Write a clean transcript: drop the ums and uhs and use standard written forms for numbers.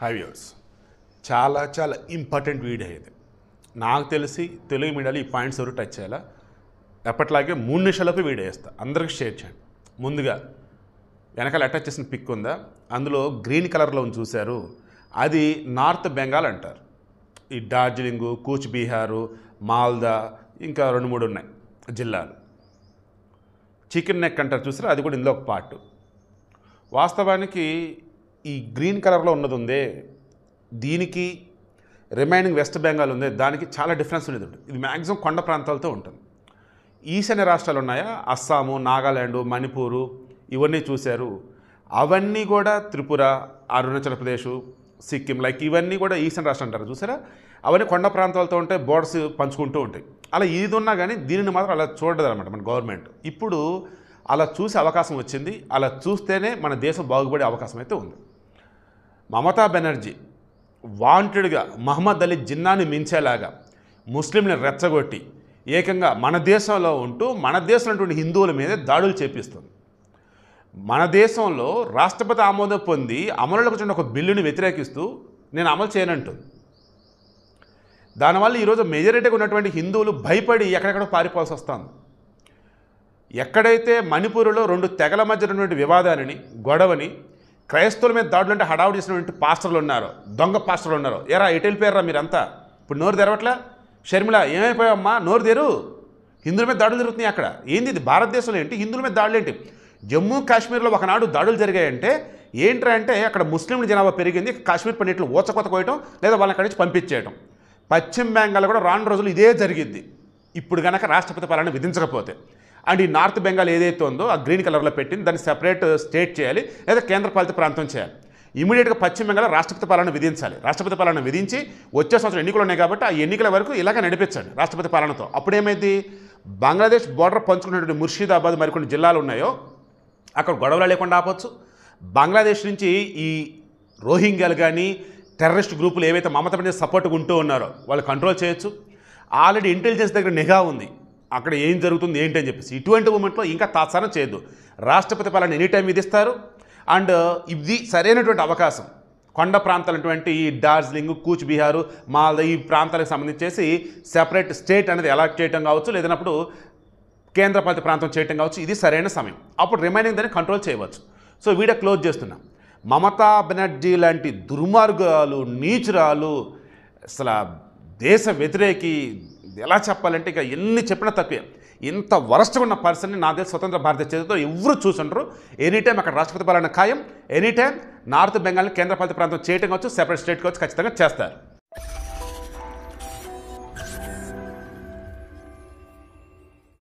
High viewers, చాలా important video ఇది. నాకు తెలిసి తెలుగు మీడియాలో ఈ పాయింట్స్ ఎవరు టచ్ చేయాలా. ఎప్పట్లాగే 3 నిమిషాలపై వీడియో వేస్తా, అందరికి షేర్ చేయండి. ముందుగా వెనకాల అటాచ్ చేసిన పిక్ ఉందా, అందులో గ్రీన్ కలర్లో ఉంది చూశారు, అది నార్త్ బెంగాల్ అంటారు. ఈ డార్జిలింగు, కూచ్ బీహారు, మాల్దా, ఇంకా 2-3 ఉన్నాయి జిల్లాలు. చికెన్ నెక్ అంటారు చూసారు, అది కూడా ఇందులో ఒక పార్ట్. వాస్తవానికి ఈ గ్రీన్ కలర్లో ఉన్నది ఉందే, దీనికి రిమైనింగ్ వెస్ట్ బెంగాల్ ఉంది, దానికి చాలా డిఫరెన్స్ ఉండేది. ఇది మ్యాక్సిమం కొండ ప్రాంతాలతో ఉంటుంది. ఈశాన్య రాష్ట్రాలు ఉన్నాయా, అస్సాము, నాగాల్యాండ్, మణిపూరు, ఇవన్నీ చూశారు. అవన్నీ కూడా త్రిపుర, అరుణాచల్ ప్రదేశ్, సిక్కిం, లైక్ ఇవన్నీ కూడా ఈశాన్య రాష్ట్రం అంటారు చూసారా. అవన్నీ కొండ ప్రాంతాలతో ఉంటాయి, బోర్డర్స్ పంచుకుంటూ ఉంటాయి. అలా ఇది ఉన్నా కానీ దీనిని మాత్రం అలా చూడదు అనమాట మన గవర్నమెంట్. ఇప్పుడు అలా చూసే అవకాశం వచ్చింది. అలా చూస్తేనే మన దేశం బాగుపడే అవకాశం అయితే ఉంది. మమతా బెనర్జీ వాంటెడ్గా మహమ్మద్ అలీ జిన్నాని మించేలాగా ముస్లింని రెచ్చగొట్టి ఏకంగా మన దేశంలో ఉంటూ మన దేశంలో హిందువుల మీద దాడులు చేపిస్తుంది. మన దేశంలో రాష్ట్రపతి ఆమోదం పొంది అమలులోకి వచ్చిన ఒక బిల్లుని వ్యతిరేకిస్తూ నేను అమలు చేయనంటుంది. దానివల్ల ఈరోజు మెజారిటీగా ఉన్నటువంటి హిందువులు భయపడి ఎక్కడెక్కడో పారిపోవాల్సి వస్తుంది. ఎక్కడైతే మణిపూర్లో 2 తెగల మధ్య ఉన్నటువంటి వివాదాలని, గొడవని, క్రైస్తవుల మీద దాడులు అంటే హడావుడి చేసినటువంటి పాస్టర్లు ఉన్నారో, దొంగ పాస్టర్లు ఉన్నారో, ఎరా ఎటు వెళ్ళిపోయారా మీరంతా, ఇప్పుడు నోరు తెరవట్లే, షర్మిల ఏమైపోయావమ్మా నోరు తెరు, హిందువుల మీద దాడులు జరుగుతున్నాయి అక్కడ. ఏంది ఇది భారతదేశంలో ఏంటి, హిందువుల మీద దాడులు ఏంటి? జమ్మూ కాశ్మీర్లో ఒకనాడు దాడులు జరిగాయంటే ఏంట్రా అంటే అక్కడ ముస్లింల జనాభా పెరిగింది, కాశ్మీర్ పన్నీటిలో ఊచకొత కోయటం లేదా వాళ్ళని అక్కడి నుంచి పంపించేయటం. పశ్చిమ బెంగాల్ కూడా రాను రోజులు ఇదే జరిగిద్ది ఇప్పుడు కనుక రాష్ట్రపతి పాలన విధించకపోతే. అండ్ ఈ నార్త్ బెంగాల్ ఏదైతే ఉందో ఆ గ్రీన్ కలర్లో పెట్టింది, దాన్ని సెపరేట్ స్టేట్ చేయాలి లేదా కేంద్రపాలిత ప్రాంతం చేయాలి. ఇమీడియట్గా పశ్చిమ బెంగాల్ రాష్ట్రపతి పాలన విధించాలి. రాష్ట్రపతి పాలన విధించి వచ్చే సంవత్సరం ఎన్నికలు ఉన్నాయి కాబట్టి ఆ ఎన్నికల వరకు ఇలాగ నడిపించండి రాష్ట్రపతి పాలనతో. అప్పుడేమైంది, బంగ్లాదేశ్ బోర్డర్ పంచుకున్నటువంటి ముర్షిదాబాద్ మరికొన్ని జిల్లాలు ఉన్నాయో అక్కడ గొడవలు లేకుండా ఆపొచ్చు. బంగ్లాదేశ్ నుంచి ఈ రోహింగ్యాలు కానీ టెర్రరిస్ట్ గ్రూపులు ఏవైతే మమతా బెనర్జీ సపోర్ట్గా ఉంటూ ఉన్నారో వాళ్ళు కంట్రోల్ చేయొచ్చు. ఆల్రెడీ ఇంటెలిజెన్స్ దగ్గర నిఘా ఉంది అక్కడ ఏం జరుగుతుంది ఏంటి అని చెప్పేసి. ఇటువంటి మూమెంట్లో ఇంకా తాత్సారం చేయొద్దు. రాష్ట్రపతి పాలన ఎనీ టైం విధిస్తారు. అండ్ ఇది సరైనటువంటి అవకాశం. కొండ ప్రాంతాలటువంటి ఈ డార్జిలింగ్, కూచ్ బీహారు, మాల్దా ఈ ప్రాంతాలకు సంబంధించేసి సెపరేట్ స్టేట్ అనేది అలాట్ చేయడం కావచ్చు, లేదన్నప్పుడు కేంద్రపాలిత ప్రాంతం చేయటం కావచ్చు. ఇది సరైన సమయం. అప్పుడు రిమైనింగ్ దాన్ని కంట్రోల్ చేయవచ్చు. సో వీడియో క్లోజ్ చేస్తున్నాం. మమతా బెనర్జీ లాంటి దుర్మార్గాలు, నీచురాలు, అసలు దేశ వ్యతిరేకి, ఎలా చెప్పాలంటే ఇక ఎన్ని చెప్పినా తక్కువే. ఇంత వరస్ట్గా ఉన్న పర్సన్ని నా దేశ స్వతంత్ర భారత చరిత్రలో ఎవరు చూసుంటారు. ఎనీ టైం అక్కడ రాష్ట్రపతి పాలన ఖాయం. ఎనీ టైం నార్త్ బెంగాల్ని కేంద్రపాలిత ప్రాంతం చేయటం కావచ్చు, సెపరేట్ స్టేట్ కావచ్చు, ఖచ్చితంగా చేస్తారు.